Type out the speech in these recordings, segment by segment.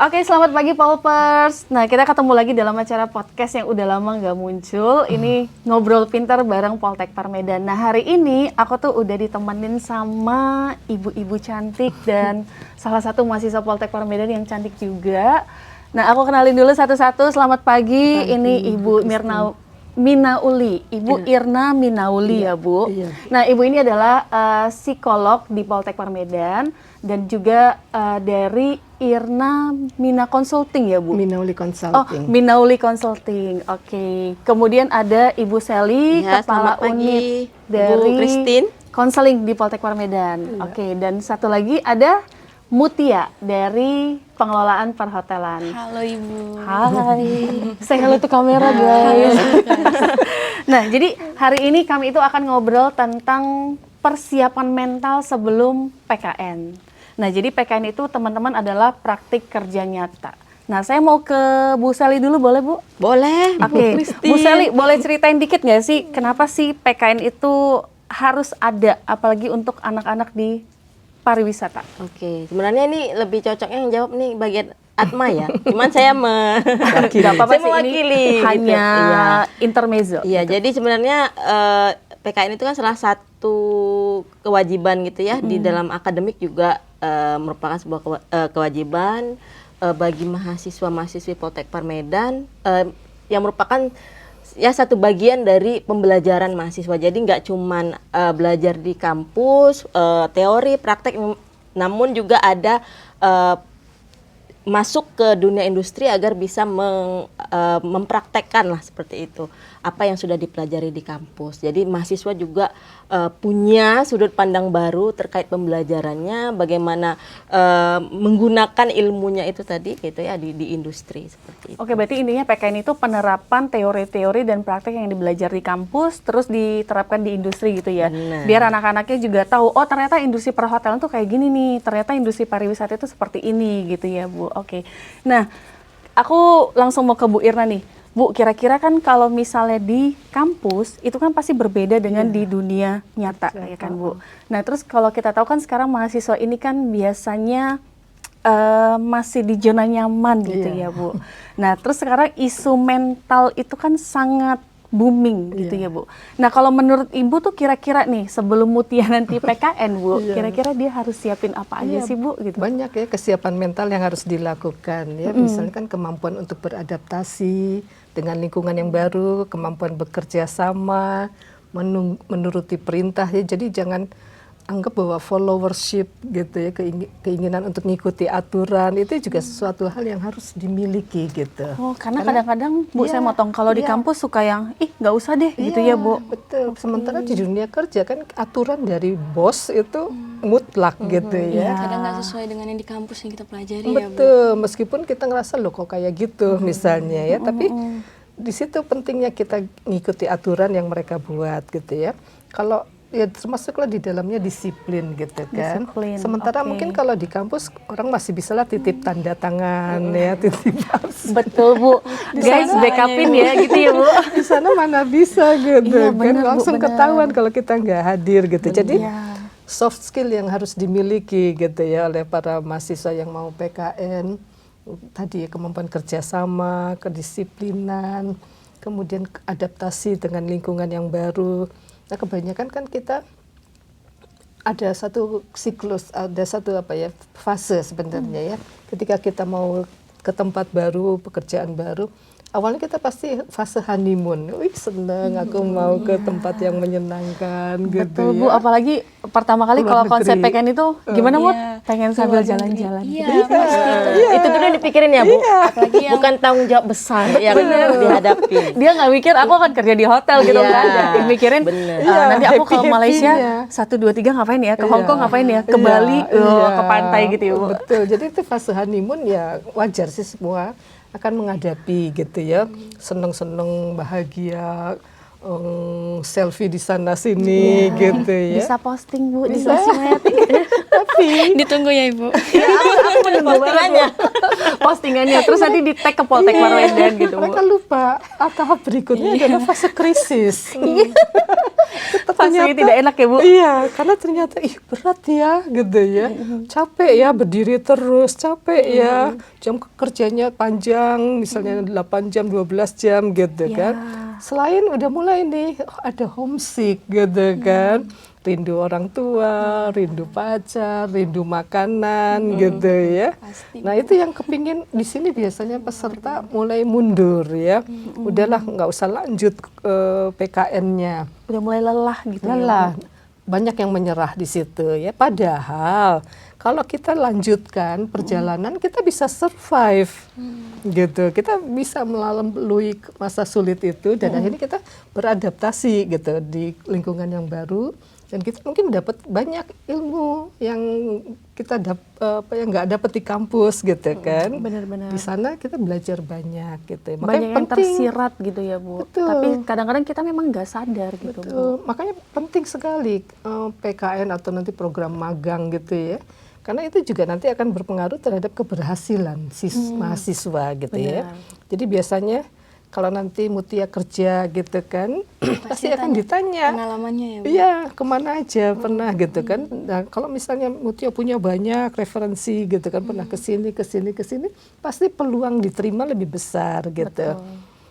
Oke, selamat pagi Polpers. Nah, kita ketemu lagi dalam acara podcast yang udah lama nggak muncul. Ini Ngobrol Pintar bareng Poltekpar Medan. Nah, hari ini aku tuh udah ditemenin sama ibu-ibu cantik dan salah satu mahasiswa Poltekpar Medan yang cantik juga. Nah, aku kenalin dulu satu-satu. Selamat pagi. Ini Ibu Minauli, Ibu Irna Minauli ya Bu. Iya. Nah Ibu ini adalah psikolog di Poltekpar Medan dan juga dari Irna Mina Consulting ya Bu? Minauli Consulting. Oh, Minauli Consulting, oke. Kemudian ada Ibu Sally, Ya, Kepala selamat pagi, Unit Bu dari Christine. Konseling di Poltekpar Medan. Oke, dan satu lagi ada Mutia dari Pengelolaan Perhotelan. Halo Ibu. Hai, say hello to kamera guys. Nah, jadi hari ini kami itu akan ngobrol tentang persiapan mental sebelum PKN. Nah, jadi PKN itu teman-teman adalah praktik kerja nyata. Nah, saya mau ke Bu Sally dulu, boleh Bu? Boleh, Oke, Bu Sally boleh ceritain dikit nggak sih kenapa sih PKN itu harus ada, apalagi untuk anak-anak di pariwisata? Oke, sebenarnya ini lebih cocoknya yang jawab nih bagian Atma ya. Cuman saya Nggak apa-apa saya sih, mewakili. ini hanya Iya. intermezzo. Iya, jadi sebenarnya PKN itu kan salah satu kewajiban gitu ya di dalam akademik juga merupakan sebuah kewajiban bagi mahasiswa-mahasiswi Poltekpar Medan yang merupakan ya satu bagian dari pembelajaran mahasiswa. Jadi nggak cuman belajar di kampus, teori, praktek, namun juga ada masuk ke dunia industri agar bisa mempraktekkan lah seperti itu apa yang sudah dipelajari di kampus. Jadi mahasiswa juga punya sudut pandang baru terkait pembelajarannya, bagaimana menggunakan ilmunya itu tadi gitu ya di industri seperti itu. Oke, berarti intinya PKN itu penerapan teori-teori dan praktek yang dibelajar di kampus terus diterapkan di industri gitu ya. Benar. Biar anak-anaknya juga tahu, oh ternyata industri perhotelan tuh kayak gini nih, ternyata industri pariwisata itu seperti ini gitu ya Bu. Oke, nah aku langsung mau ke Bu Irna nih. Bu, kira-kira kan kalau misalnya di kampus itu kan pasti berbeda dengan di dunia nyata ya kan Bu. Nah terus kalau kita tahu kan sekarang mahasiswa ini kan biasanya masih di zona nyaman gitu ya Bu. Nah terus sekarang isu mental itu kan sangat booming gitu ya Bu. Nah kalau menurut Ibu tuh kira-kira nih sebelum Mutia nanti PKN Bu, kira-kira dia harus siapin apa aja sih Bu? Gitu. Banyak ya kesiapan mental yang harus dilakukan ya. Misalnya kan kemampuan untuk beradaptasi dengan lingkungan yang baru, kemampuan bekerja sama, menuruti perintah ya. Jadi jangan anggap bahwa followership gitu ya, keinginan untuk mengikuti aturan itu juga sesuatu hal yang harus dimiliki gitu. Oh, karena kadang-kadang Bu saya motong kalau di kampus suka yang nggak usah deh gitu ya Bu. Betul. Sementara di dunia kerja kan aturan dari bos itu mutlak gitu ya. Kadang nggak sesuai dengan yang di kampus yang kita pelajari ya Bu. Betul, meskipun kita ngerasa loh kok kayak gitu misalnya ya, tapi di situ pentingnya kita ngikuti aturan yang mereka buat gitu ya. Kalau ya termasuklah di dalamnya disiplin gitu kan. Disiplin, Sementara mungkin kalau di kampus orang masih bisa lah titip tanda tangan ya, titip absen. Betul Bu. Guys, backupin ya gitu ya Bu. Di sana mana bisa gitu Iya, kan, benar, Bu, langsung benar. ketahuan kalau kita nggak hadir gitu. Jadi Iya. soft skill yang harus dimiliki gitu ya oleh para mahasiswa yang mau PKN. Tadi kemampuan kerjasama, kedisiplinan, kemudian adaptasi dengan lingkungan yang baru. Nah kebanyakan kan kita ada satu siklus, ada satu fase sebenarnya ya. Ketika kita mau ke tempat baru, pekerjaan baru, awalnya kita pasti fase honeymoon. Wih seneng, aku mau ke tempat yang menyenangkan gitu. Betul ya. Bu, apalagi pertama kali Luar kalau konsep negeri. PKN itu gimana Bu? Iya. Pengen sambil jalan-jalan. Iya, pasti itu. Itu dulu yang dipikirin ya Bu. Apalagi yang Bukan tanggung jawab besar yang dihadapi. Dia nggak mikir aku akan kerja di hotel gitu Iya, kan. Dia mikirin bener. nanti aku ke happy-happynya. Malaysia 1, 2, 3 ngapain ya? Ke Hong Kong ngapain ya? Ke Bali, ke pantai gitu ya Bu. Betul, jadi itu fase honeymoon ya wajar sih semua akan menghadapi gitu ya. Seneng-seneng, bahagia, selfie di sana sini gitu ya. Bisa posting Bu di Bisa. sosmed. Tapi ditunggu ya Ibu. Aku menunggu banget Bu. Postingannya terus nanti di tag ke Poltekpar Medan gitu Bu. mereka lupa tahap berikutnya adalah fase krisis. Rasanya tidak enak ya, Bu? Iya, karena ternyata berat ya gitu ya. Capek ya berdiri terus, capek ya. Jam kerjanya panjang, misalnya 8 jam, 12 jam gitu kan. Selain udah mulai nih ada homesick gitu kan. Rindu orang tua, rindu pacar, rindu makanan gitu ya. Pasti. Nah itu yang kepingin di sini biasanya peserta mulai mundur ya. Udahlah nggak usah lanjut PKN-nya. Udah mulai lelah gitu ya, Bu? Lelah, banyak yang menyerah di situ ya. Padahal kalau kita lanjutkan perjalanan kita bisa survive gitu. Kita bisa melalui masa sulit itu dan akhirnya kita beradaptasi gitu di lingkungan yang baru. Dan kita mungkin dapat banyak ilmu yang kita yang nggak dapat di kampus gitu kan. Benar-benar. Di sana kita belajar banyak gitu. Banyak yang tersirat gitu ya, Bu. Betul. Tapi kadang-kadang kita memang nggak sadar gitu, Bu. Betul. Makanya penting sekali PKN atau nanti program magang gitu ya. Karena itu juga nanti akan berpengaruh terhadap keberhasilan mahasiswa gitu ya. Jadi biasanya kalau nanti Mutia kerja gitu kan, pasti akan ditanya. Pengalamannya ya, Bu? Iya, kemana aja pernah gitu kan. Nah, kalau misalnya Mutia punya banyak referensi gitu kan, pernah kesini, pasti peluang diterima lebih besar gitu.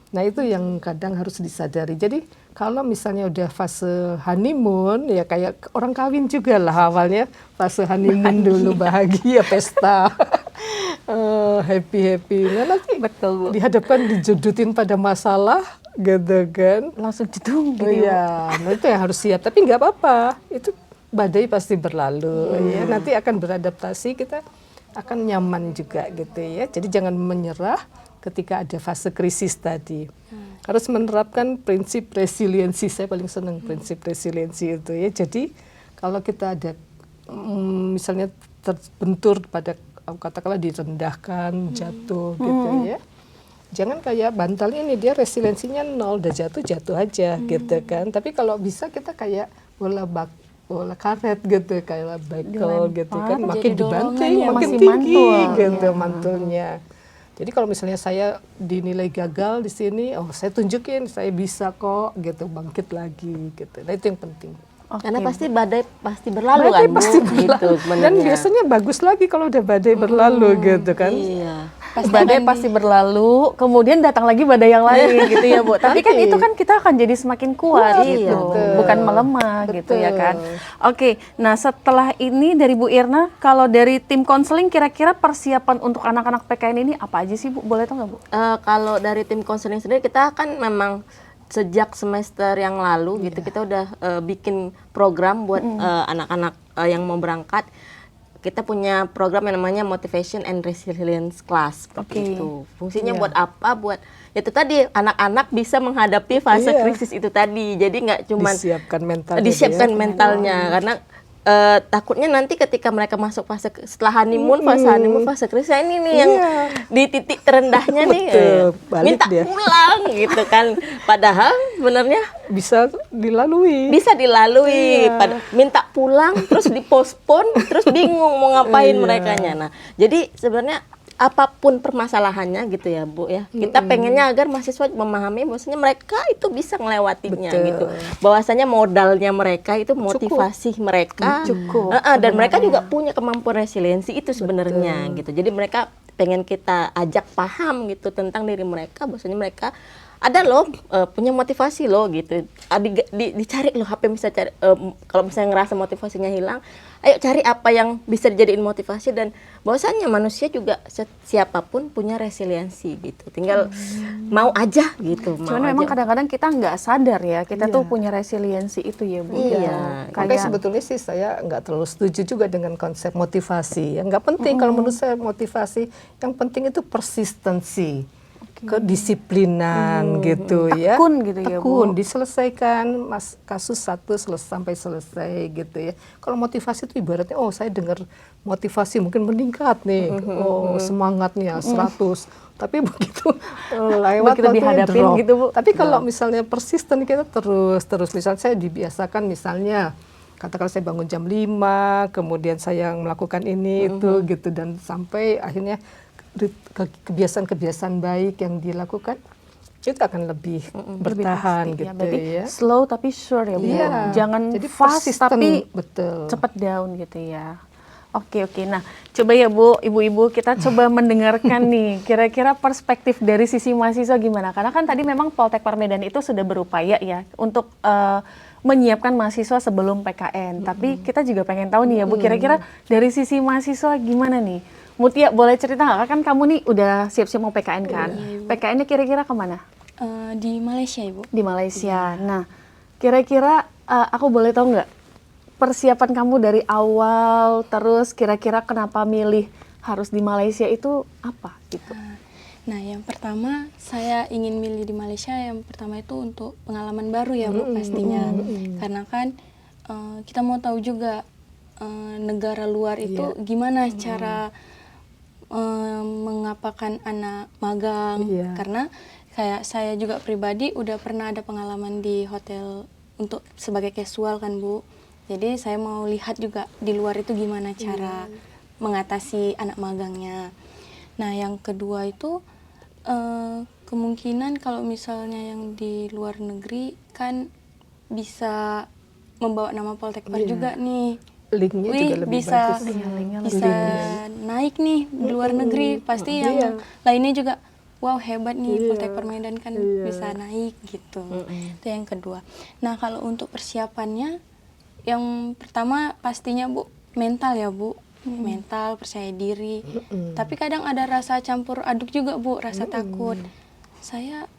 Nah itu yang kadang harus disadari. Jadi kalau misalnya udah fase honeymoon, ya kayak orang kawin juga lah awalnya. Fase honeymoon dulu bahagia, pesta. Happy. Nah nanti dihadapkan dijodotin pada masalah gitu kan. Langsung jedung gitu ya, Bu. Iya, nah itu yang harus siap. Tapi nggak apa-apa, itu badai pasti berlalu. Ya, nanti akan beradaptasi, kita akan nyaman juga gitu ya. Jadi jangan menyerah ketika ada fase krisis tadi. Harus menerapkan prinsip resiliensi. Saya paling senang prinsip resiliensi itu ya. Jadi kalau kita ada misalnya terbentur pada katakanlah direndahkan, jatuh gitu ya. Jangan kayak bantal ini, dia resiliensinya 0, udah jatuh aja gitu kan. Tapi kalau bisa kita kayak bola karet gitu, kayak bekel gitu kan, makin dibanting, ya, makin masih tinggi mantul. gitu mantulnya. Jadi kalau misalnya saya dinilai gagal di sini, saya tunjukin saya bisa kok gitu, bangkit lagi gitu. Nah itu yang penting. Karena pasti badai pasti berlalu Badai kan, Bu? pasti berlalu. Gitu Dan sebenarnya. biasanya bagus lagi kalau udah badai berlalu gitu kan. Iya. Badai pasti berlalu, kemudian datang lagi badai yang lain gitu ya, Bu. Tapi kan itu kan kita akan jadi semakin kuat Iya, gitu, betul. bukan melemah gitu ya Betul. kan. Oke, nah setelah ini dari Bu Irna, kalau dari tim konseling kira-kira persiapan untuk anak-anak PKN ini apa aja sih, Bu? Boleh tahu nggak, Bu? Kalau dari tim konseling sendiri kita kan memang sejak semester yang lalu gitu kita udah bikin program buat anak-anak yang mau berangkat. Kita punya program yang namanya Motivation and Resilience Class seperti itu. Fungsinya buat apa? Buat itu tadi anak-anak bisa menghadapi fase krisis itu tadi. Jadi nggak cuma disiapkan mentalnya karena takutnya nanti ketika mereka masuk fase setelah honeymoon, fase krisis ini nih yang di titik terendahnya nih minta pulang gitu kan. Padahal sebenarnya bisa dilalui. Minta pulang terus dipospon terus bingung mau ngapain merekanya. Nah, jadi sebenarnya apapun permasalahannya gitu ya, Bu ya. Kita pengennya agar mahasiswa memahami bahwasanya mereka itu bisa melewatinya gitu. Bahwasanya modalnya mereka itu motivasi mereka. Dan mereka juga punya kemampuan resiliensi itu sebenarnya gitu. Jadi mereka pengen kita ajak paham gitu tentang diri mereka, bahwasanya mereka ada loh punya motivasi loh gitu. Dicari loh apa yang bisa cari kalau misalnya ngerasa motivasinya hilang, ayo cari apa yang bisa dijadiin motivasi dan bahwasanya manusia juga siapapun punya resiliensi gitu. Tinggal mau aja gitu. Cuman memang kadang-kadang kita nggak sadar ya, kita tuh punya resiliensi itu ya, Bu. Iya. Makanya sebetulnya sih saya nggak terlalu setuju juga dengan konsep motivasi. Nggak penting kalau menurut saya motivasi, yang penting itu persistensi. Kedisiplinan gitu ya. Tekun gitu ya, Bu. Tekun, diselesaikan kasus satu sampai selesai gitu ya. Kalau motivasi itu ibaratnya saya dengar motivasi mungkin meningkat nih. Semangatnya 100. Tapi begitu lewat begitu dihadapin drop. gitu, Bu. Tapi kalau misalnya persisten kita terus misalnya saya dibiasakan misalnya katakanlah saya bangun jam 5, kemudian saya melakukan ini itu gitu dan sampai akhirnya kebiasaan-kebiasaan baik yang dilakukan itu akan lebih bertahan Lebih pasti, gitu berarti ya. slow tapi sure ya Bu. Iya. Jangan Jadi fast persisten, tapi betul. cepat down gitu ya. Oke. Nah coba ya Bu, ibu-ibu kita coba mendengarkan nih kira-kira perspektif dari sisi mahasiswa gimana? Karena kan tadi memang Poltek Medan itu sudah berupaya ya untuk menyiapkan mahasiswa sebelum PKN. Tapi kita juga pengen tahu nih ya Bu, kira-kira dari sisi mahasiswa gimana nih? Mutia boleh cerita nggak? Kan kamu nih udah siap-siap mau PKN kan? PKN-nya kira-kira kemana? Di Malaysia, Ibu. Di Malaysia. Nah, kira-kira aku boleh tahu nggak persiapan kamu dari awal, terus kira-kira kenapa milih harus di Malaysia itu apa gitu? Nah, yang pertama saya ingin milih di Malaysia, yang pertama itu untuk pengalaman baru ya Bu pastinya. Karena kan kita mau tahu juga negara luar itu gimana cara mengapakan anak magang. Karena kayak saya juga pribadi udah pernah ada pengalaman di hotel untuk sebagai casual kan Bu. Jadi saya mau lihat juga di luar itu gimana cara mengatasi anak magangnya. Nah, yang kedua itu kemungkinan kalau misalnya yang di luar negeri kan bisa membawa nama Poltekper juga nih. Linknya juga lebih bisa bagus. bisa naik nih di luar negeri. Pasti yang lainnya juga wow hebat nih Poltekper Medan kan bisa naik gitu. Itu yang kedua. Nah, kalau untuk persiapannya yang pertama pastinya Bu mental ya Bu. Mental, percaya diri. Tapi kadang ada rasa campur aduk juga Bu, rasa takut. Saya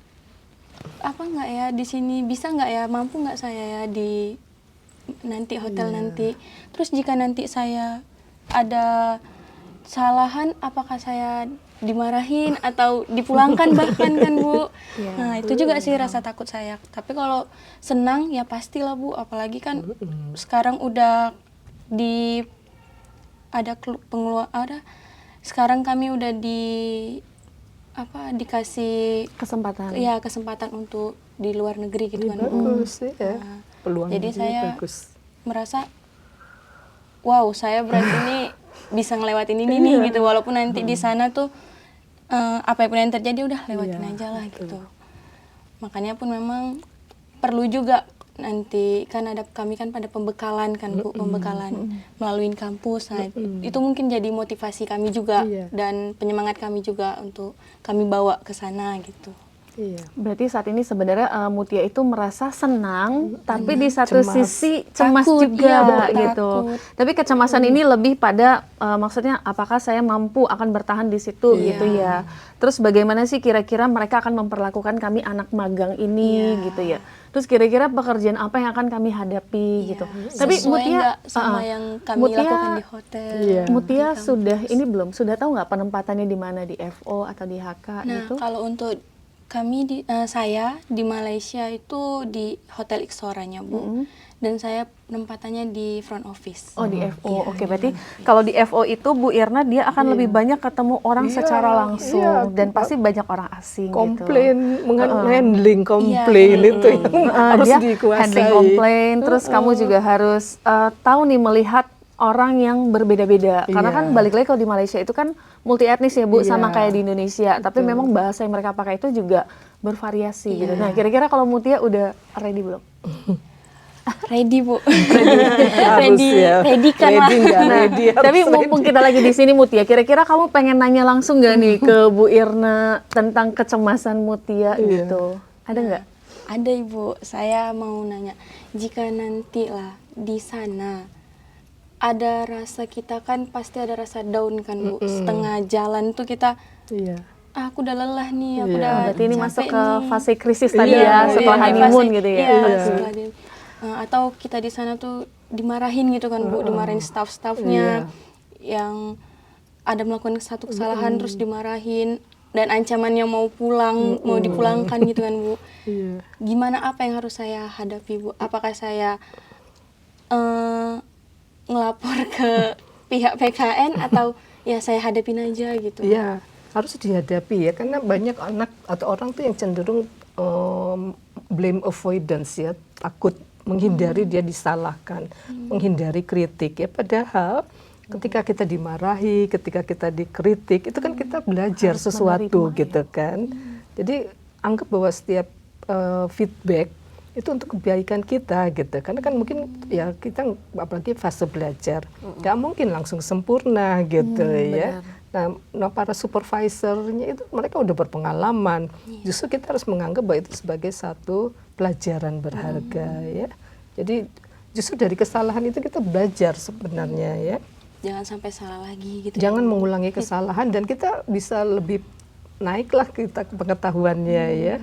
apa nggak ya di sini, bisa nggak ya, mampu nggak saya ya di nanti hotel nanti. Terus jika nanti saya ada kesalahan, apakah saya dimarahin atau dipulangkan bahkan kan Bu. Nah, itu juga sih rasa takut saya. Tapi kalau senang ya pastilah Bu, apalagi kan sekarang udah di ada sekarang kami udah dikasih Kesempatan. ya kesempatan untuk di luar negeri gitu kan. Bagus ya. Nah, Peluang jadi saya bagus. merasa wow, saya berarti ini bisa ngelewatin ini nih gitu, walaupun nanti di sana tuh apapun yang terjadi udah lewatin aja lah gitu. Makanya pun memang perlu juga nanti kan ada kami kan pada pembekalan kan Bu, pembekalan melalui kampus. Nah, itu mungkin jadi motivasi kami juga dan penyemangat kami juga untuk kami bawa ke sana gitu. Berarti saat ini sebenarnya Mutia itu merasa senang, tapi di satu Cemas. sisi cemas Takut, juga iya, gitu. takut. Tapi kecemasan ini lebih pada maksudnya apakah saya mampu akan bertahan di situ gitu ya. Terus bagaimana sih kira-kira mereka akan memperlakukan kami anak magang ini gitu ya. Terus kira-kira pekerjaan apa yang akan kami hadapi gitu. Tapi Sesuai Mutia nggak sama yang kami lakukan di hotel. Mutia sudah ini belum sudah tahu nggak penempatannya di mana, di FO atau di HK Nah, gitu? kalau untuk kami saya di Malaysia itu di Hotel Ixoranya Bu, dan saya penempatannya di front office. Oh di FO, oke berarti kalau di FO itu Bu Irna dia akan lebih banyak ketemu orang secara langsung dan pasti banyak orang asing Komplain, gitu. handling komplain itu yang harus Dia dikuasai. handling komplain, terus kamu juga harus tahu nih melihat orang yang berbeda-beda. Karena kan balik lagi kalau di Malaysia itu kan multi etnis ya Bu, sama kayak di Indonesia. Tapi memang bahasa yang mereka pakai itu juga bervariasi gitu. Nah kira-kira kalau Mutia udah ready belum? Ready Bu, Harus ya. ready kan lah. Ready nggak ready, harus Tapi ready. mumpung kita lagi di sini Mutia, kira-kira kamu pengen nanya langsung nggak nih ke Bu Irna tentang kecemasan Mutia gitu? Ada nggak? Ada Ibu, saya mau nanya, jika nanti lah di sana ada rasa kita kan pasti ada rasa down kan Bu, setengah jalan tuh kita aku udah lelah nih, aku udah Berarti ini capek masuk ke nih. fase krisis tadi ya, setelah di honeymoon fase- gitu ya. Iya, setelah atau kita di sana tuh dimarahin gitu kan Bu, dimarahin staff-staffnya yang ada melakukan satu kesalahan terus dimarahin dan ancamannya mau pulang, mau dipulangkan gitu kan Bu. Gimana, apa yang harus saya hadapi Bu? Apakah saya ngelapor ke pihak PKN atau ya saya hadapin aja gitu? Iya, harus dihadapi ya, karena banyak anak atau orang tuh yang cenderung blame avoidance ya, takut menghindari dia disalahkan, menghindari kritik ya. Padahal ketika kita dimarahi, ketika kita dikritik, itu kan kita belajar sesuatu gitu kan. Jadi anggap bahwa setiap feedback itu untuk kebaikan kita gitu. Karena kan mungkin ya kita apalagi fase belajar, nggak mungkin langsung sempurna gitu ya. Nah, para supervisornya itu mereka udah berpengalaman. Justru kita harus menganggap bahwa itu sebagai satu pelajaran berharga ya. Jadi justru dari kesalahan itu kita belajar sebenarnya ya. Jangan sampai salah lagi gitu. Jangan mengulangi kesalahan dan kita bisa lebih naiklah kita pengetahuannya ya.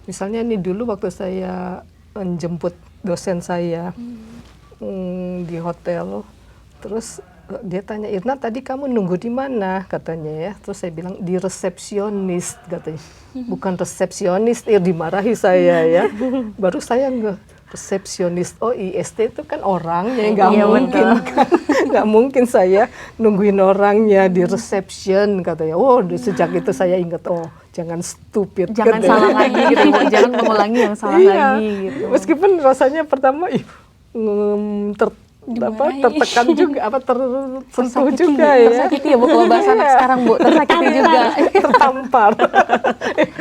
Misalnya ini dulu waktu saya menjemput dosen saya di hotel, terus dia tanya, Irna tadi kamu nunggu di mana katanya ya. Terus saya bilang di resepsionis katanya. Bukan resepsionis, dimarahi saya ya. Baru saya resepsionis, oh IST itu kan orangnya, nggak mungkin kan, nggak mungkin saya nungguin orangnya di reception katanya. Oh sejak itu saya ingat, oh jangan stupid, jangan gitu. salah lagi gitu Bu, jangan mengulangi yang salah lagi gitu. Meskipun rasanya pertama tertekan juga, tersentuh juga ya. Tersakiti ya Bu, kalau bahasa anak sekarang Bu, tersakiti juga. Tertampar.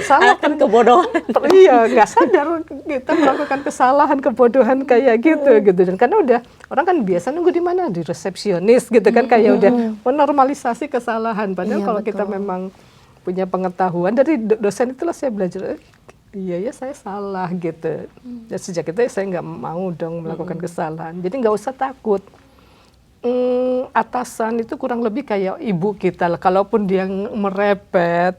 Salah kan kebodohan. Iya, nggak sadar kita melakukan kesalahan, kebodohan kayak gitu. Dan karena udah orang kan biasa nunggu di mana, di resepsionis gitu kan, kayak udah menormalisasi kesalahan. Padahal kalau kita memang punya pengetahuan dari dosen itulah saya belajar. Iya ya saya salah gitu. Dan sejak itu saya nggak mau dong melakukan kesalahan. Jadi nggak usah takut. Atasan itu kurang lebih kayak ibu kita lah. Kalaupun dia merepet,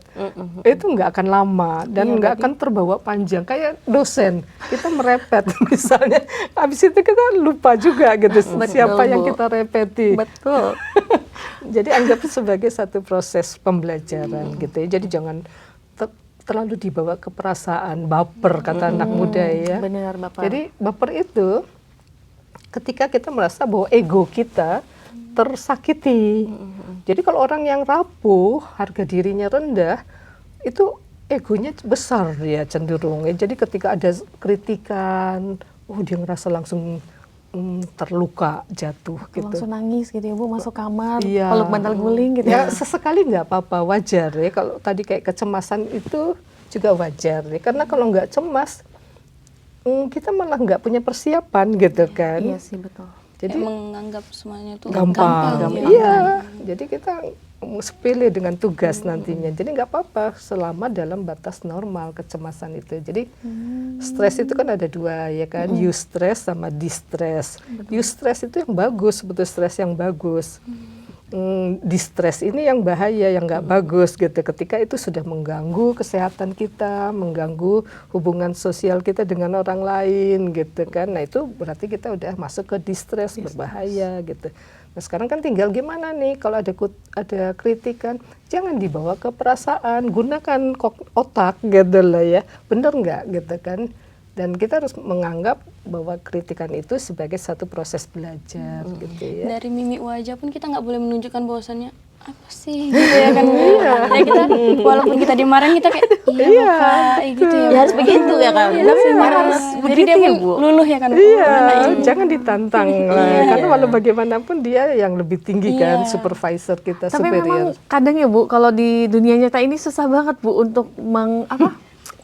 itu nggak akan lama dan nggak akan terbawa panjang. Kayak dosen kita merepet misalnya, habis itu kita lupa juga gitu siapa yang kita repeti. Betul. Jadi anggap sebagai satu proses pembelajaran gitu ya. Jadi jangan terlalu dibawa ke perasaan, baper kata anak muda ya. Benar Bapak. Jadi baper itu ketika kita merasa bahwa ego kita tersakiti. Jadi kalau orang yang rapuh, harga dirinya rendah, itu egonya besar ya cenderung. Jadi ketika ada kritikan, dia ngerasa langsung terluka, jatuh gitu. Langsung nangis gitu ya Bu, masuk kamar, Iya. peluk bantal guling gitu Ya sesekali nggak apa-apa, wajar ya. Kalau tadi kayak kecemasan itu juga wajar ya. Karena kalau nggak cemas, kita malah nggak punya persiapan gitu kan. Iya sih betul. Jadi menganggap semuanya tuh gampang. gampang. Iya. Jadi kita sepele dengan tugas nantinya. Jadi nggak apa-apa selama dalam batas normal kecemasan itu. Jadi stres itu kan ada dua ya kan, eustress sama distress. Eustress itu yang bagus, betul stres yang bagus. Distress ini yang bahaya, yang nggak bagus gitu. Ketika itu sudah mengganggu kesehatan kita, mengganggu hubungan sosial kita dengan orang lain gitu kan. Nah itu berarti kita udah masuk ke distress, berbahaya gitu. Nah sekarang kan tinggal gimana nih kalau ada kritikan, jangan dibawa ke perasaan, gunakan otak gitu lah ya. Bener nggak gitu kan. Dan kita harus menganggap bahwa kritikan itu sebagai satu proses belajar gitu ya. Dari mimik wajah pun kita nggak boleh menunjukkan bahwasannya apa sih gitu ya kan. Ya kita walaupun kita dimarahin kita kayak iya Bapak gitu ya. Ya harus begitu ya kan. Harus jadi dia pun luluh ya kan. Iya, jangan ditantang lah. Karena walau bagaimanapun dia yang lebih tinggi kan, supervisor kita, Tapi superior. memang kadang ya Bu, kalau di dunia nyata ini susah banget Bu untuk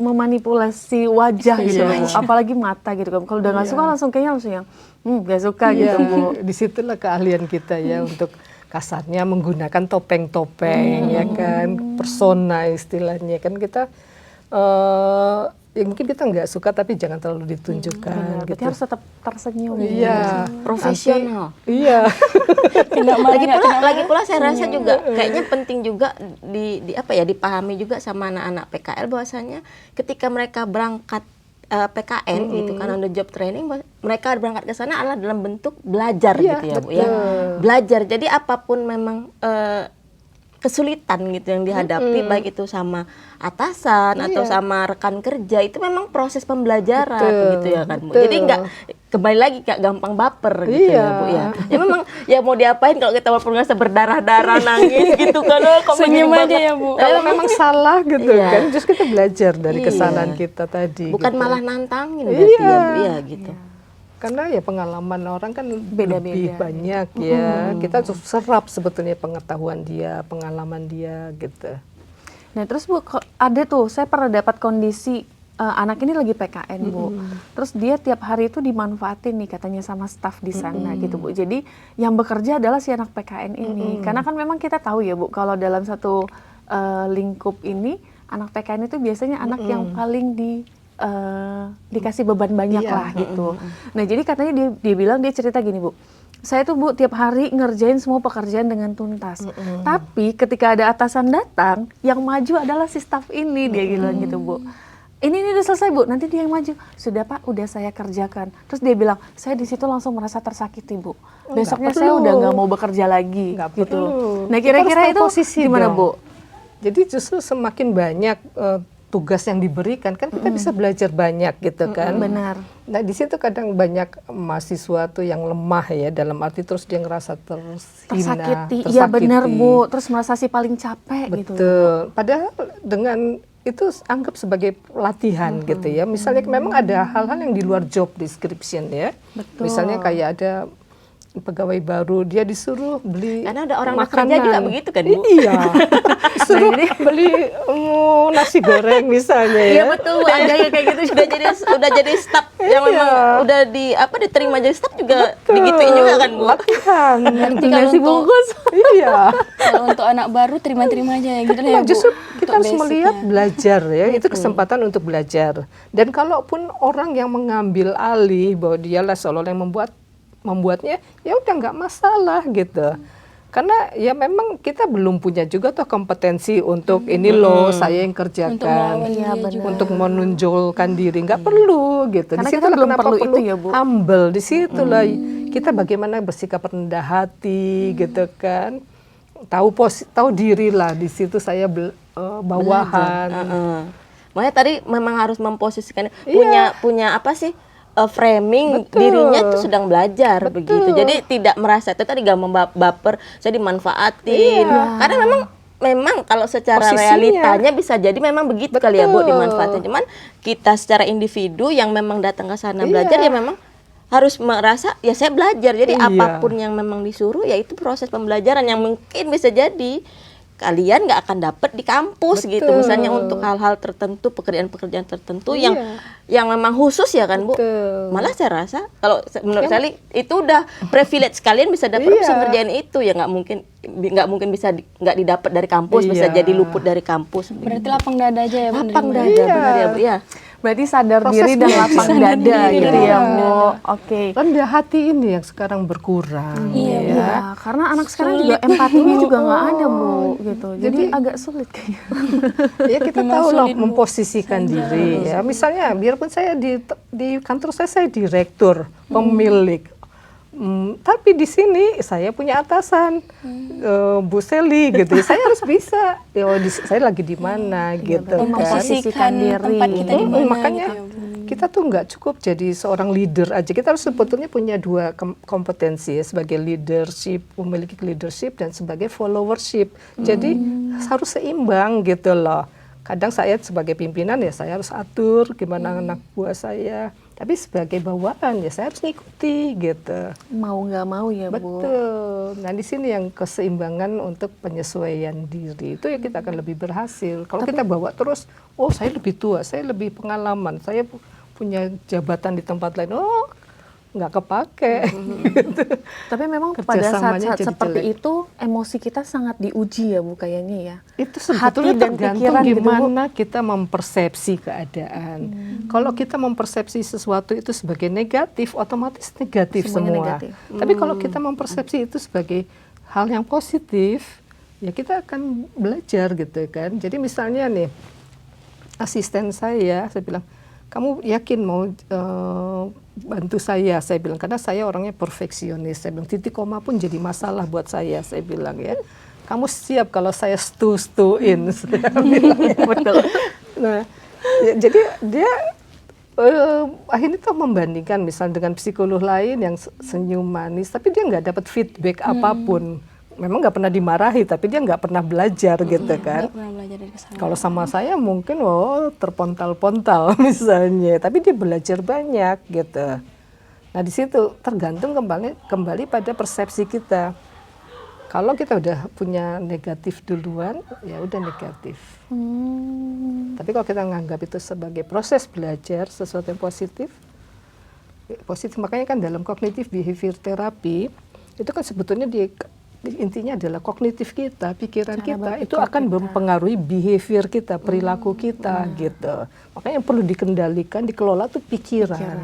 memanipulasi wajah gitu Bu. Apalagi mata gitu kan. Kalau udah nggak suka langsung kayaknya langsung yang nggak suka gitu Bu. Disitulah keahlian kita ya untuk kasarnya menggunakan topeng-topeng ya kan, persona istilahnya kan kita ya mungkin kita nggak suka tapi jangan terlalu ditunjukkan Berarti gitu. harus tetap tersenyum. Iya, Profesional. iya. Lagi pula saya rasa juga kayaknya penting juga dipahami juga sama anak-anak PKL bahwasanya ketika mereka berangkat PKN gitu kan, on the job training, mereka berangkat ke sana adalah dalam bentuk belajar gitu ya Bu ya. Belajar. Jadi apapun memang kesulitan gitu yang dihadapi baik itu sama atasan atau sama rekan kerja, itu memang proses pembelajaran gitu ya kan Bu. Jadi nggak kembali lagi kayak gampang baper gitu ya Bu ya. Ya memang ya mau diapain kalau kita walaupun ngerasa berdarah-darah nangis gitu kan, kok senyum aja ya Bu. Kalau memang salah gitu kan, justru kita belajar dari kesalahan kita tadi. Bukan gitu. malah nantangin berarti ya Bu ya gitu. Karena ya pengalaman orang kan lebih banyak ya. Kita harus serap sebetulnya pengetahuan dia, pengalaman dia gitu. Nah terus Bu, ada tuh saya pernah dapat kondisi anak ini lagi PKN Bu. Terus dia tiap hari itu dimanfaatin nih katanya sama staf di sana gitu Bu. Jadi yang bekerja adalah si anak PKN ini. Karena kan memang kita tahu ya Bu, kalau dalam satu lingkup ini anak PKN itu biasanya anak yang paling dikasih beban banyak lah gitu. Nah jadi katanya dia bilang, dia cerita gini Bu, saya tuh Bu tiap hari ngerjain semua pekerjaan dengan tuntas. Tapi ketika ada atasan datang, yang maju adalah si staf ini, dia bilang gitu Bu. Ini udah selesai Bu, nanti dia yang maju. Sudah Pak, udah saya kerjakan. Terus dia bilang, saya di situ langsung merasa tersakiti Bu. Besoknya saya udah nggak mau bekerja lagi. Nggak gitu. perlu. Nah Kita kira-kira harus itu tahu posisi gimana dong. Bu? Jadi justru semakin banyak tugas yang diberikan kan kita bisa belajar banyak gitu kan. Benar. Nah di situ kadang banyak mahasiswa tuh yang lemah ya, dalam arti terus dia ngerasa terhina, Tersakiti. Iya benar Bu. Terus merasa si paling capek gitu. Betul. Padahal dengan itu anggap sebagai latihan gitu ya. Misalnya memang ada hal-hal yang di luar job description ya. Betul. Misalnya kayak ada pegawai baru, dia disuruh beli Karena ada orang makanan. kerja juga begitu kan Bu? Iya. Disuruh beli nasi goreng misalnya ya. Iya betul Bu, ada yang kayak gitu. udah jadi staff yang Iya. memang udah diterima jadi staff juga digituin juga kan Bu? Latihan. Berarti kalau Nasi untuk bungkus. Iya. kalau untuk anak baru terima-terima aja ya gitu lah ya Nah, Bu. justru kita Untuk harus basicnya. melihat belajar ya, itu kesempatan untuk belajar. Dan kalaupun orang yang mengambil alih bahwa dialah seolah yang membuatnya, ya udah nggak masalah gitu. Karena ya memang kita belum punya juga tuh kompetensi untuk ini loh saya yang Untuk kerjakan, melawan dia juga. untuk menonjolkan diri, nggak perlu gitu. Karena Di kita situlah belum kenapa perlu perlu itu ya, Bu. humble. Di situlah kita bagaimana bersikap rendah hati gitu kan. Tahu diri lah, di situ saya bawahan. Makanya tadi memang harus memposisikan Iya. punya apa sih framing Betul. dirinya itu sedang belajar Betul. begitu. Jadi tidak merasa itu tadi gampang baper, saya dimanfaatin. Iya. Karena memang kalau secara Posisinya. realitanya bisa jadi memang begitu kali ya Bu, Betul. dimanfaatin. Cuman kita secara individu yang memang datang ke sana Iya. belajar ya memang harus merasa ya saya belajar. Jadi Iya. apapun yang memang disuruh ya itu proses pembelajaran yang mungkin bisa jadi kalian nggak akan dapat di kampus gitu, Betul. misalnya untuk hal-hal tertentu, pekerjaan-pekerjaan tertentu Iya. yang memang khusus ya kan Bu. Betul. Malah saya rasa kalau menurut saya itu udah privilege kalian bisa dapat Iya. bisa ngerjain itu ya nggak mungkin bisa nggak didapat dari kampus, bisa Iya. jadi luput dari kampus. Berarti lapang dada aja ya Bu. Lapang nerima. dada Iya. benar ya Bu ya. Berarti sadar Proses diri dan belajar. lapang Sadar dada diri gitu dan ya lapang Bu. dada. Oke. Rendah hati ini yang sekarang berkurang. Iya, Bu. Ya, karena anak sekarang juga empatinya juga nggak ada Bu gitu. Jadi agak sulit kayaknya. Ya kita Memang tahu loh sulit, Bu. memposisikan diri ya. Misalnya biarpun saya di kantor saya direktur, pemilik. Tapi di sini saya punya atasan, Bu Seli gitu. Saya harus bisa. Saya lagi di mana gitu kan. Memposisikan diri. tempat kita di mana Makanya gitu ya Bu. kita tuh nggak cukup jadi seorang leader aja. Kita harus sebetulnya punya dua kompetensi ya, sebagai leadership, memiliki leadership dan sebagai followership. Jadi harus seimbang gitu loh. Kadang saya sebagai pimpinan ya saya harus atur gimana anak buah saya. Tapi sebagai bawahan ya saya harus ngikuti gitu. Mau nggak mau ya Bu. Betul. Nah di sini yang keseimbangan untuk penyesuaian diri itu ya kita akan lebih berhasil. Kalau kita bawa terus, oh saya lebih tua, saya lebih pengalaman, saya punya jabatan di tempat lain, oh nggak kepake. Gitu. Tapi memang pada Kerjasamanya saat-saat jadi seperti jelek. itu emosi kita sangat diuji ya Bu kayaknya ya. Itu Hati sebetulnya dan tergantung pikiran gitu, Bu. gimana kita mempersepsi keadaan. Kalau kita mempersepsi sesuatu itu sebagai negatif, otomatis negatif Semuanya semua. negatif. Tapi kalau kita mempersepsi itu sebagai hal yang positif, ya kita akan belajar gitu kan. Jadi misalnya nih, asisten saya bilang, kamu yakin mau bantu saya bilang, karena saya orangnya perfeksionis. Saya bilang titik koma pun jadi masalah buat saya bilang ya. Kamu siap kalau saya stu-stuin, saya bilang ya. Betul. Nah, jadi dia akhirnya tuh membandingkan misalnya dengan psikolog lain yang senyum manis, tapi dia nggak dapat feedback apapun. Memang nggak pernah dimarahi, tapi dia nggak pernah belajar gitu kan. Nggak pernah belajar dari kesalahan. Kalau sama saya mungkin terpontal-pontal misalnya, tapi dia belajar banyak gitu. Nah di situ tergantung kembali pada persepsi kita. Kalau kita udah punya negatif duluan, ya udah negatif. Tapi kalau kita nganggap itu sebagai proses belajar, sesuatu yang positif, makanya kan dalam kognitif behavior therapy itu kan sebetulnya intinya adalah kognitif kita, pikiran Cara kita berpikir itu akan kita. mempengaruhi behavior kita, perilaku kita gitu. Makanya yang perlu dikendalikan, dikelola tuh pikiran.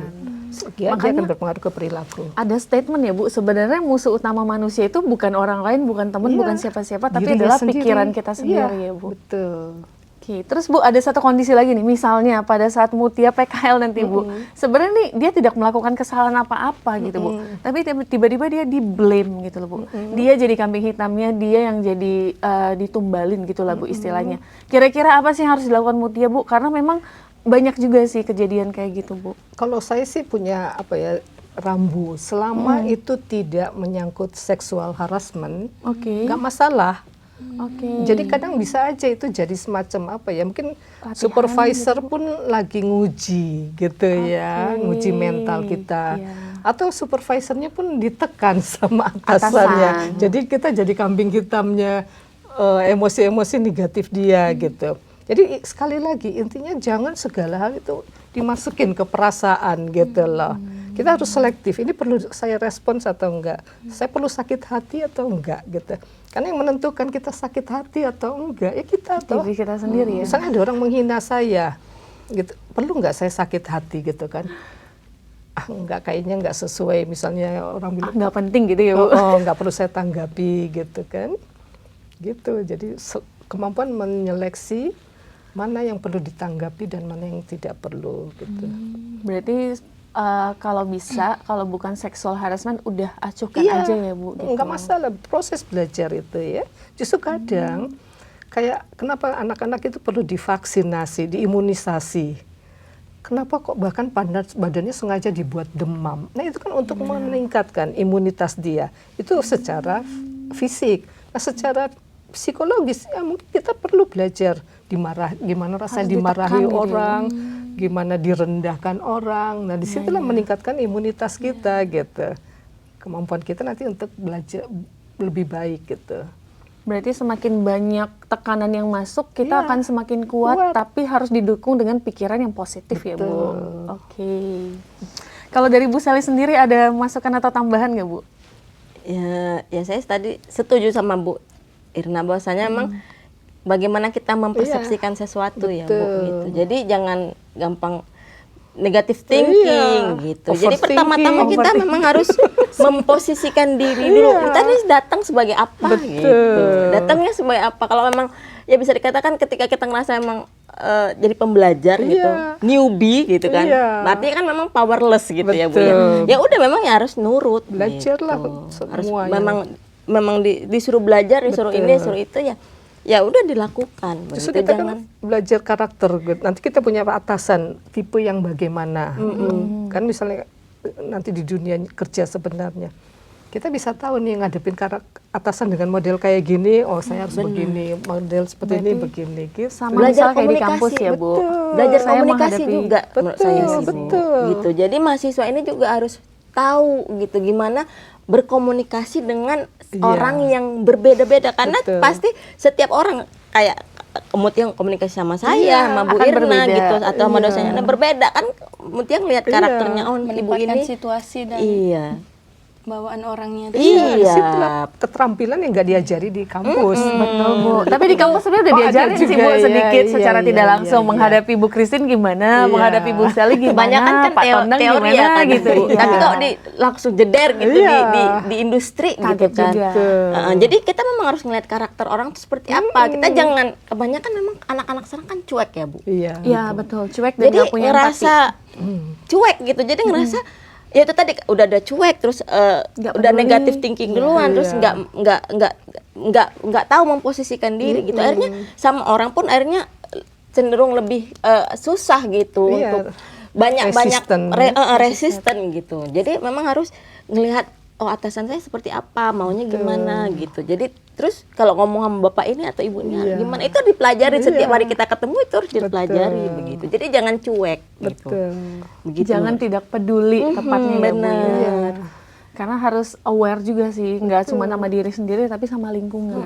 Dia Makanya- akan berpengaruh ke perilaku. Ada statement ya Bu, sebenarnya musuh utama manusia itu bukan orang lain, bukan teman, Iya, bukan siapa-siapa, tapi dirinya adalah sendiri. pikiran kita sendiri Iya, ya Bu. betul. Oke, terus Bu ada satu kondisi lagi nih, misalnya pada saat Mutia PKL nanti Bu, sebenarnya nih dia tidak melakukan kesalahan apa-apa gitu Bu, tapi tiba-tiba dia di blame gitu loh Bu, dia jadi kambing hitamnya, dia yang jadi ditumbalin gitu lah Bu istilahnya. Kira-kira apa sih yang harus dilakukan Mutia Bu? Karena memang banyak juga sih kejadian kayak gitu Bu. Kalau saya sih punya rambu, selama itu tidak menyangkut seksual harassment, Oke. nggak masalah. Oke. Jadi kadang bisa aja itu jadi semacam mungkin Latihan supervisor pun lagi nguji gitu ya, nguji mental kita. Iya. Atau supervisornya pun ditekan sama atasannya. Jadi kita jadi kambing hitamnya emosi-emosi negatif dia gitu. Jadi sekali lagi intinya jangan segala hal itu dimasukin ke perasaan gitu loh. Kita harus selektif, ini perlu saya respons atau enggak, saya perlu sakit hati atau enggak gitu. Karena yang menentukan kita sakit hati atau enggak ya kita toh. Diri kita sendiri ya. Misalnya ada orang menghina saya gitu, perlu enggak saya sakit hati gitu kan. Enggak, kayaknya enggak sesuai, misalnya orang bilang Nggak penting gitu ya Bu. enggak perlu saya tanggapi gitu kan. Gitu. Jadi kemampuan menyeleksi mana yang perlu ditanggapi dan mana yang tidak perlu gitu. Berarti kalau bisa, kalau bukan seksual harassment udah acuhkan Iya, aja ya Bu. Gitu. enggak masalah proses belajar itu ya. Justru kadang kayak kenapa anak-anak itu perlu divaksinasi, diimunisasi. Kenapa kok bahkan badannya sengaja dibuat demam. Nah itu kan untuk meningkatkan imunitas dia. Itu secara fisik. Nah secara psikologis ya mungkin kita perlu belajar gimana rasanya Harus dimarahi ditekan gitu ya. orang, gimana direndahkan orang. Nah disitulah meningkatkan imunitas kita gitu. Kemampuan kita nanti untuk belajar lebih baik gitu. Berarti semakin banyak tekanan yang masuk, kita Iya, akan semakin kuat, tapi harus didukung dengan pikiran yang positif ya Bu. Betul. Oke. Kalau dari Bu Sally sendiri ada masukan atau tambahan nggak Bu? Ya saya tadi setuju sama Bu Irna bahwasanya emang bagaimana kita mempersepsikan sesuatu ya Bu betul. gitu. Jadi jangan gampang negative thinking gitu. Jadi Overthinking. pertama-tama kita memang harus memposisikan diri dulu. Kita ini datang sebagai apa gitu. Datangnya sebagai apa? Kalau memang ya bisa dikatakan ketika kita ngerasa emang jadi pembelajar gitu, newbie gitu kan. Iya. Berarti kan memang powerless gitu ya Bu ya. Betul. Ya udah memang ya harus nurut. Belajarlah gitu. Harus semuanya. memang disuruh belajar, disuruh ini, disuruh itu ya udah dilakukan. Justru Begitu, kita jangan kan belajar karakter. Nanti kita punya atasan tipe yang bagaimana. Kan misalnya nanti di dunia kerja sebenarnya kita bisa tahu nih ngadepin atasan dengan model kayak gini. Oh saya harus begini, model seperti ini begini. Gitu. Sama misal kayak di kampus ya Bu. Belajar Saya komunikasi menghadapi- juga menurut saya sih Bu. betul. Gitu. Jadi mahasiswa ini juga harus tahu gitu gimana berkomunikasi dengan orang yang berbeda-beda karena Betul. pasti setiap orang kayak kemudian komunikasi sama saya, Iya, sama Bu akan Irna berbeda. gitu atau sama Iya. dosennya nah, berbeda kan kemudian lihat karakternya oh ibu menempatkan ini situasi dan iya. bawaan orangnya. Iya. Disitulah keterampilan yang nggak diajari di kampus. Betul Bu. Tapi di kampus sebenarnya udah Oh, ada diajarin sih juga, Bu ya, sedikit iya, secara iya, tidak iya, langsung iya. menghadapi Bu Christine gimana, Iya. menghadapi Bu Sally gimana, Kebanyakan kan Pak Tondang teori gimana ya kan gitu. Bu. Iya. Tapi kalau langsung jeder gitu Iya. di industri Kaget gitu kan. juga. Jadi kita memang harus ngeliat karakter orang itu seperti apa. Kita jangan kebanyakan memang anak-anak sekarang kan cuek ya Bu. Iya. Iya betul, cuek dan Jadi nggak punya empati. ngerasa cuek gitu. Jadi ngerasa ya itu tadi udah ada cuek terus Nggak udah peduli. negatif thinking duluan terus Iya. nggak tahu memposisikan diri gitu. Akhirnya sama orang pun akhirnya cenderung lebih susah gitu Iya. untuk banyak-banyak Resisten. resisten gitu. Jadi memang harus ngelihat oh atasan saya seperti apa, maunya gimana gitu. Jadi terus kalau ngomong sama bapak ini atau ibu ini Iya. gimana itu dipelajari setiap Iya. hari kita ketemu itu harus dipelajari Betul. begitu. Jadi jangan cuek gitu. Betul. Begitu. Jangan tidak peduli tepatnya ya Bu. benar. ya. Karena harus aware juga sih, nggak cuma sama diri sendiri tapi sama lingkungan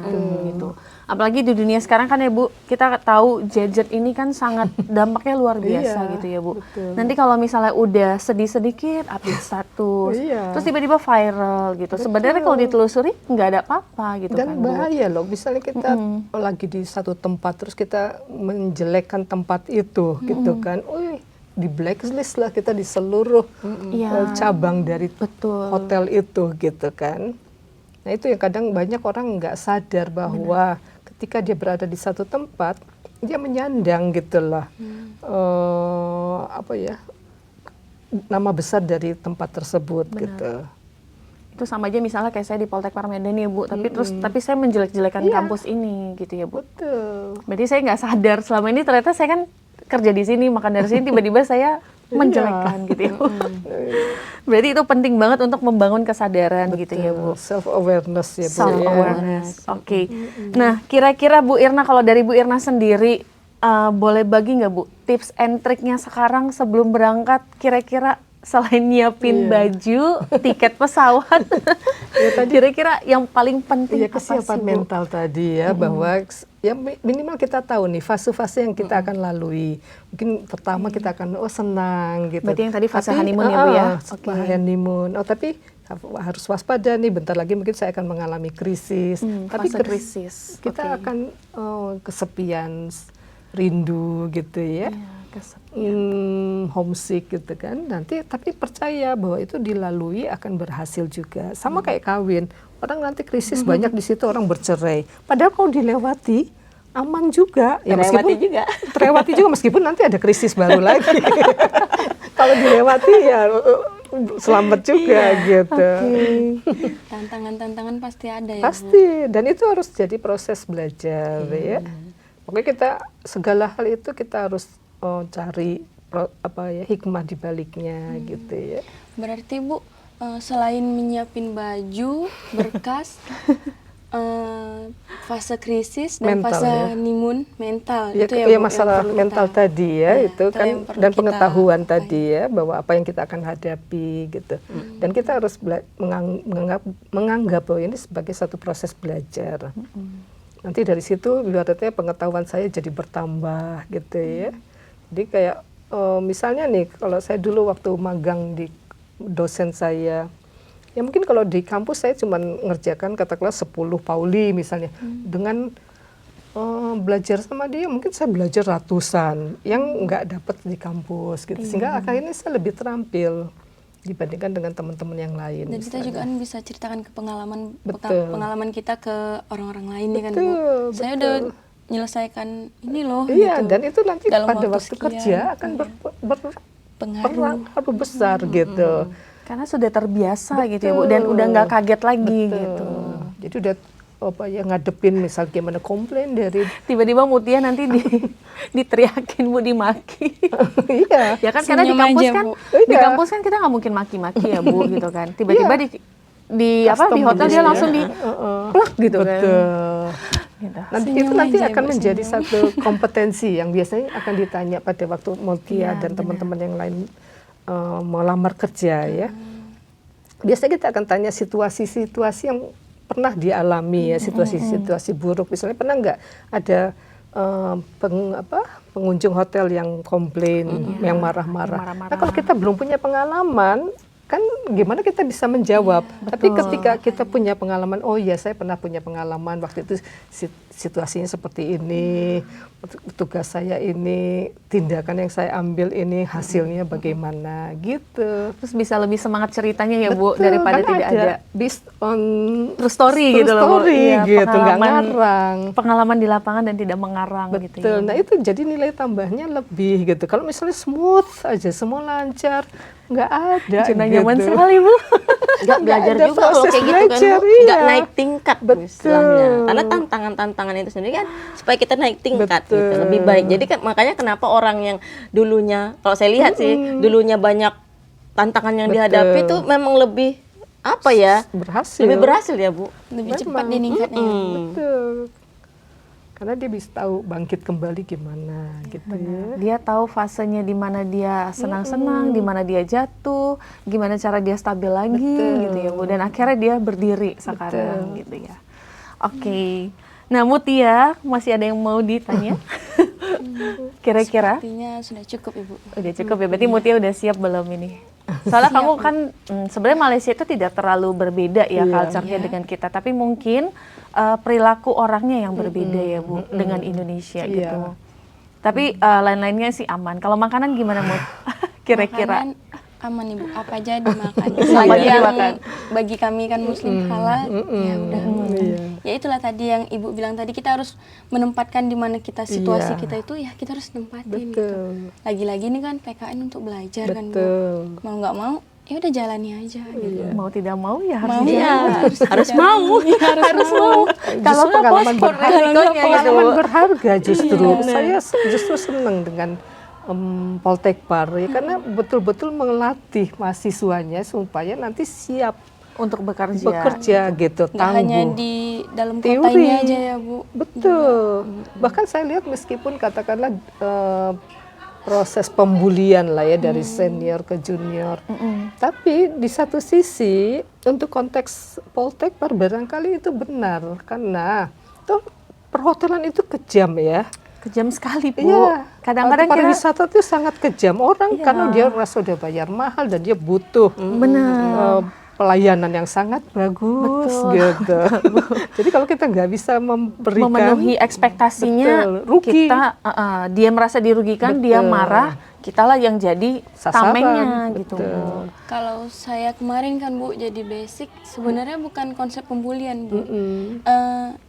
gitu. Apalagi di dunia sekarang kan ya Bu, kita tahu gadget ini kan sangat dampaknya luar biasa Iya, gitu ya Bu. betul. Nanti kalau misalnya udah sedih sedikit update status, Iya. terus tiba-tiba viral gitu. Sebenarnya kalau ditelusuri nggak ada apa-apa gitu Dan kan Bu. bahaya loh, misalnya kita lagi di satu tempat terus kita menjelekkan tempat itu gitu kan, di blacklist lah kita di seluruh Iya. cabang dari Betul. hotel itu gitu kan. Nah itu yang kadang banyak orang nggak sadar bahwa ketika dia berada di satu tempat dia menyandang gitulah apa ya, nama besar dari tempat tersebut gitu. Itu sama aja misalnya kayak saya di Poltek Parmedan ya Bu, tapi saya menjelek-jelekan kampus ini gitu ya Bu. Betul. Berarti saya nggak sadar selama ini ternyata saya kan kerja di sini, makan dari sini, tiba-tiba saya menjelekkan gitu ya Bu. Berarti itu penting banget untuk membangun kesadaran gitu ya Bu. Self awareness ya Bu. Self ya. awareness. Oke. Nah, kira-kira Bu Irna, kalau dari Bu Irna sendiri boleh bagi nggak Bu tips and triknya sekarang sebelum berangkat, kira-kira selain nyiapin baju, tiket pesawat, kira-kira yang paling penting Iya, apa sih kesiapan Bu? mental tadi ya, bahwa ya minimal kita tahu nih fase-fase yang kita akan lalui. Mungkin pertama kita akan senang gitu. Berarti yang tadi fase Tapi, honeymoon ya, Bu, ya? Oke. Honeymoon. Tapi harus waspada nih, bentar lagi mungkin saya akan mengalami krisis. Tapi fase krisis. kita akan kesepian, rindu gitu ya. Homesick gitu kan. Nanti tapi percaya bahwa itu dilalui akan berhasil juga. Sama kayak kawin. Orang nanti krisis banyak di situ, orang bercerai. Padahal kalau dilewati aman juga. Ya Terlewati juga. terlewati juga meskipun nanti ada krisis baru lagi. Kalau dilewati ya selamat juga gitu. Tantangan-tantangan pasti ada ya Bu. Pasti, dan itu harus jadi proses belajar ya. Pokoknya kita segala hal itu kita harus cari hikmah di baliknya gitu ya. Berarti Bu, selain menyiapin baju, berkas, fase krisis dan Mental, fase ya. honeymoon, mental Ya, itu ya, ya Bu, yang masalah perlu mental kita- tadi ya, itu itu kan, yang perlu dan kita pengetahuan apa tadi ya, bahwa apa yang kita akan hadapi gitu. Dan kita harus menganggap bahwa ini sebagai satu proses belajar. Nanti dari situ ibaratnya pengetahuan saya jadi bertambah gitu ya. Jadi kayak misalnya nih, kalau saya dulu waktu magang di dosen saya, ya mungkin kalau di kampus saya cuma ngerjakan katakanlah 10 Pauli misalnya. Dengan belajar sama dia mungkin saya belajar ratusan yang nggak dapat di kampus gitu. Sehingga akhirnya saya lebih terampil dibandingkan dengan teman-teman yang lain. Dan kita misalnya. juga kan bisa ceritakan ke pengalaman Betul. pengalaman kita ke orang-orang lain ya kan Bu. Betul, Saya betul. udah menyelesaikan ini loh Iya, gitu. dan itu nanti Dalam pada waktu sekian, kerja akan pengaruh. berpengaruh besar gitu. Karena sudah terbiasa gitu ya Bu, dan udah nggak kaget lagi gitu. Jadi udah ngadepin misal gimana komplain dari Tiba-tiba Mutia nanti diteriakin Bu, dimaki. iya. Ya kan karena di Senyum kampus aja, kan, Bu. di Iya. kampus kan kita nggak mungkin maki-maki ya Bu gitu kan. Tiba-tiba di Custom hotel gitu dia ya. langsung di plak gitu kan. Betul. Gitu. Nanti Senyum itu nanti aja, akan Bu, menjadi senyum. satu kompetensi yang biasanya akan ditanya pada waktu Mutia dan teman-teman yang lain melamar kerja ya. Biasanya kita akan tanya situasi-situasi yang pernah dialami ya, situasi-situasi buruk. Misalnya pernah nggak ada pengunjung hotel yang komplain, yang marah-marah. Nah kalau kita belum punya pengalaman, kan gimana kita bisa menjawab? Tapi ketika kita punya pengalaman, oh ya saya pernah punya pengalaman waktu itu situasinya seperti ini, tugas saya ini, tindakan yang saya ambil ini hasilnya bagaimana gitu. Terus bisa lebih semangat ceritanya ya Bu, Betul, daripada kan tidak ada based on true story true gitu loh Bu. story Iya, gitu, nggak ngarang. pengalaman di lapangan dan tidak mengarang gitu ya. Betul. Nah itu jadi nilai tambahnya lebih gitu. Kalau misalnya smooth aja, semua lancar, nggak ada. Zona gitu. nyaman sekali Bu. Nggak belajar ada juga kalau proses kayak gitu kan belajar, Bu. iya. Nggak naik tingkat Bu, Betul. istilahnya. Karena tantangan-tantangan itu sendiri kan supaya kita naik tingkat Betul. gitu, lebih baik. Jadi kan makanya kenapa orang yang dulunya, kalau saya lihat sih, dulunya banyak tantangan yang Betul. dihadapi itu memang lebih apa ya? Berhasil. Lebih berhasil ya Bu. Lebih cepat Memang. meningkatnya. Betul. Karena dia bisa tahu bangkit kembali gimana gitu ya. Dia tahu fasenya di mana dia senang-senang, di mana dia jatuh, gimana cara dia stabil lagi gitu ya Bu. Dan akhirnya dia berdiri sekarang gitu ya. Oke. Nah Mutia, masih ada yang mau ditanya? Kira-kira? Sepertinya sudah cukup Ibu. Udah cukup ya, berarti Mutia udah siap belum ini? Soalnya kamu kan sebenarnya Malaysia itu tidak terlalu berbeda ya culture-nya dengan kita, tapi mungkin perilaku orangnya yang berbeda ya Bu dengan Indonesia gitu. Tapi lain-lainnya sih aman. Kalau makanan gimana Mut? Kira-kira? Makanan aman Ibu, apa aja dimakan. Selagi yang bagi kami kan Muslim halal, ya udah. Ya itulah tadi yang Ibu bilang tadi, kita harus menempatkan di mana kita situasi kita itu, ya kita harus nempatin gitu. Lagi-lagi ini kan PKN untuk belajar kan Bu. Mau nggak mau, ya udah jalani aja gitu. Mau tidak mau ya harus Mau jalan. Harus mau. Harus mau. Kalau pengalaman pengalaman berharga justru. Iya. Saya justru senang dengan Poltekpar ya, karena betul-betul melatih mahasiswanya supaya nanti siap untuk bekerja gitu, Nggak tangguh. hanya di dalam kota Teori. ini aja ya Bu. Betul. Bahkan saya lihat meskipun katakanlah proses pembulian lah ya dari senior ke junior. Tapi di satu sisi untuk konteks Poltekpar barangkali itu benar, karena tuh perhotelan itu kejam ya. Kejam sekali Bu. Iya. Kadang-kadang kita pariwisata itu sangat kejam orang karena dia merasa udah bayar mahal dan dia butuh pelayanan yang sangat bagus gitu. Jadi kalau kita nggak bisa memberikan memenuhi ekspektasinya, rugi. kita dia merasa dirugikan, dia marah, kitalah yang jadi Sasaran. tamengnya gitu. Kalau saya kemarin kan Bu jadi basic, sebenarnya bukan konsep pembulian Bu.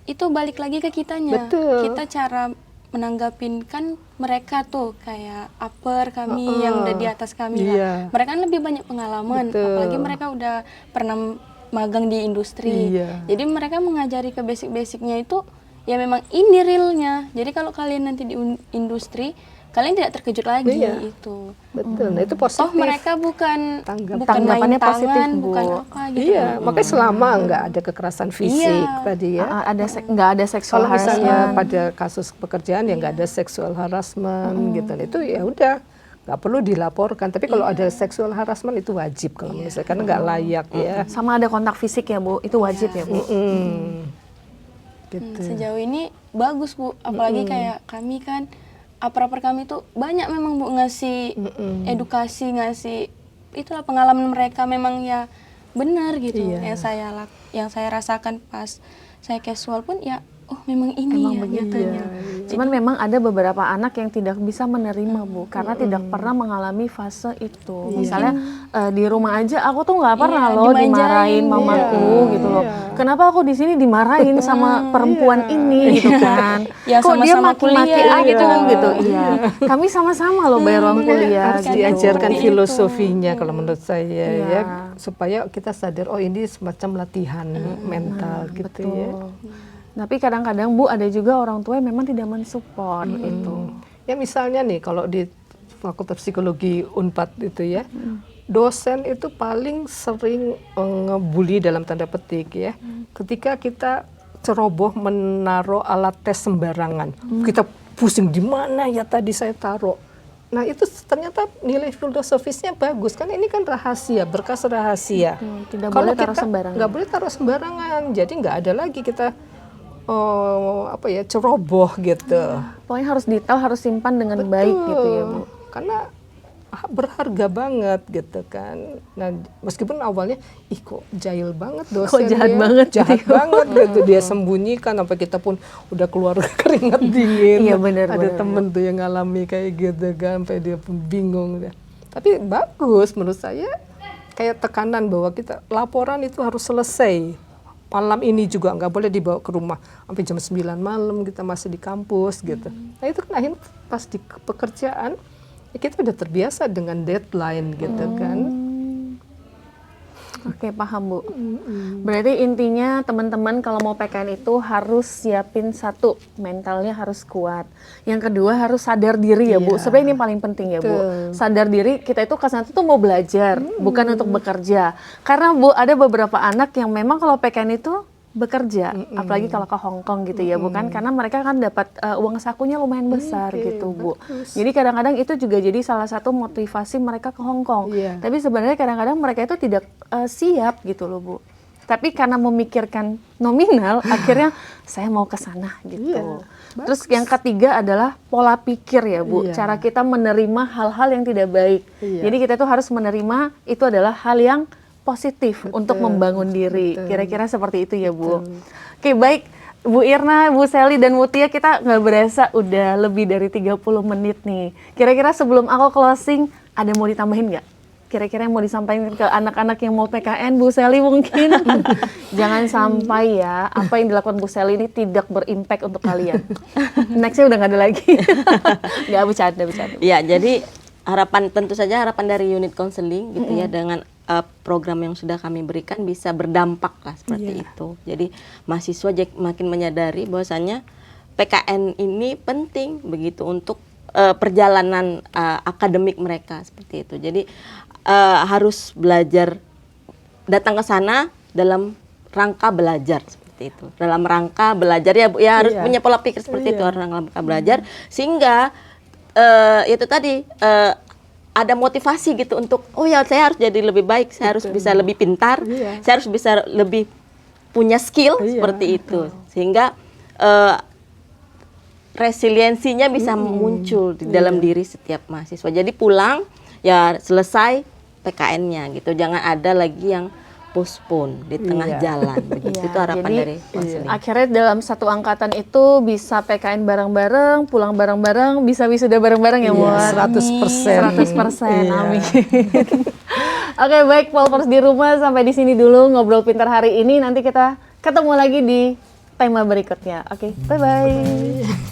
Itu balik lagi ke kitanya. Betul. Kita cara menanggapin kan mereka tuh kayak upper kami yang udah di atas kami lah. Mereka kan lebih banyak pengalaman, apalagi mereka udah pernah magang di industri. Jadi mereka mengajari ke basic-basicnya itu ya memang ini realnya. Jadi kalau kalian nanti di industri, kalian tidak terkejut lagi itu. Betul. Nah itu positif. Oh mereka bukan Tanggapannya main tangan, positif, Bu. bukan apa gitu. Iya, makanya selama nggak ada kekerasan fisik tadi ya. Nggak ada seksual Kalau misalnya harassment. pada kasus pekerjaan ya nggak ada seksual harassment gitu, itu ya udah nggak perlu dilaporkan. Tapi kalau ada seksual harassment itu wajib kalau menurut saya, karena nggak layak ya. Sama ada kontak fisik ya Bu, itu wajib ya Bu. Gitu. Sejauh ini bagus Bu, apalagi kayak kami kan upper kami tuh banyak memang Bu ngasih edukasi, ngasih itulah pengalaman mereka memang ya benar gitu. Yang saya rasakan pas saya casual pun ya oh memang ini Emang ya begitu nyatanya. Cuman memang ada beberapa anak yang tidak bisa menerima Bu, karena tidak pernah mengalami fase itu. Misalnya di rumah aja aku tuh nggak pernah loh dimarahin mamaku gitu loh. Kenapa aku di sini dimarahin sama perempuan ini gitu kan? Ya, Kok dia sama-sama maki-maki kuliah gitu gitu. Iya. Kami sama-sama loh bayar uang kuliah. Harus gitu. diajarkan filosofinya kalau menurut saya ya, supaya kita sadar oh ini semacam latihan mental gitu ya. Tapi kadang-kadang Bu ada juga orang tua yang memang tidak mensupport itu. Ya misalnya nih kalau di Fakultas Psikologi Unpad itu ya, dosen itu paling sering ngebully dalam tanda petik ya. Ketika kita ceroboh menaruh alat tes sembarangan, kita pusing di mana ya tadi saya taruh. Nah itu ternyata nilai filosofisnya bagus, kan ini kan rahasia, berkas rahasia. Tidak Kalau boleh taruh kita sembarangan. nggak boleh taruh sembarangan, jadi nggak ada lagi kita ceroboh gitu. Pokoknya harus detail, harus simpan dengan baik gitu ya Bu. Karena berharga banget gitu kan. Nah meskipun awalnya kok jahil banget dosen, Kok jahat ya. banget jahat gitu. banget gitu, dia sembunyikan sampai kita pun udah keluar keringat dingin. Iya, benar, Ada benar. temen tuh yang ngalami kayak gitu kan, sampai dia pun bingung. Tapi bagus menurut saya, kayak tekanan bahwa kita laporan itu harus selesai malam ini juga, nggak boleh dibawa ke rumah sampai jam 9 malam kita masih di kampus gitu. Nah itu kan akhirnya pas di pekerjaan ya kita udah terbiasa dengan deadline gitu kan. Oke, paham Bu. Berarti intinya teman-teman kalau mau PKN itu harus siapin satu, mentalnya harus kuat. Yang kedua harus sadar diri ya Bu. Sebenarnya ini yang paling penting ya Bu. Sadar diri, kita itu ke sana tuh mau belajar, bukan untuk bekerja. Karena Bu ada beberapa anak yang memang kalau PKN itu bekerja, apalagi kalau ke Hong Kong gitu ya, bukan? Karena mereka kan dapat uang sakunya lumayan besar gitu, Bu. Jadi kadang-kadang itu juga jadi salah satu motivasi mereka ke Hong Kong. Iya. Tapi sebenarnya kadang-kadang mereka itu tidak siap gitu loh, Bu. Tapi karena memikirkan nominal, akhirnya saya mau ke sana gitu. Iya, Terus yang ketiga adalah pola pikir ya, Bu. Iya. Cara kita menerima hal-hal yang tidak baik. Iya. Jadi kita tuh harus menerima itu adalah hal yang positif untuk membangun diri. Kira-kira seperti itu ya, Bu. Oke, baik. Bu Irna, Bu Sally, dan Mutia, kita nggak berasa udah lebih dari 30 menit nih. Kira-kira sebelum aku closing, ada mau ditambahin nggak? Kira-kira yang mau disampaikan ke anak-anak yang mau PKN, Bu Sally mungkin? Jangan sampai ya, apa yang dilakukan Bu Sally ini tidak berimpact untuk kalian. Nextnya udah nggak ada lagi. Nggak, bercanda. Ya, jadi tentu saja harapan dari unit konseling gitu ya, dengan program yang sudah kami berikan bisa berdampak lah seperti itu. Jadi mahasiswa makin menyadari bahwasannya PKN ini penting begitu untuk perjalanan akademik mereka seperti itu. Jadi harus belajar, datang ke sana dalam rangka belajar seperti itu. Dalam rangka belajar ya Bu, ya harus punya pola pikir seperti itu, dalam rangka belajar, sehingga itu tadi ada motivasi gitu untuk oh ya saya harus jadi lebih baik, saya harus bisa lebih pintar, saya harus bisa lebih punya skill seperti itu, sehingga resiliensinya bisa muncul di dalam diri setiap mahasiswa. Jadi pulang ya selesai PKN-nya gitu, jangan ada lagi yang postpone di tengah jalan begitu. Itu harapan jadi, dari konseling. Akhirnya dalam satu angkatan itu bisa PKN bareng-bareng, pulang bareng-bareng, bisa wisuda bareng-bareng ya, Bu. 100%. 100%. Amin. Oke, baik Polpers di rumah, sampai di sini dulu ngobrol pintar hari ini. Nanti kita ketemu lagi di tema berikutnya. Oke, bye-bye.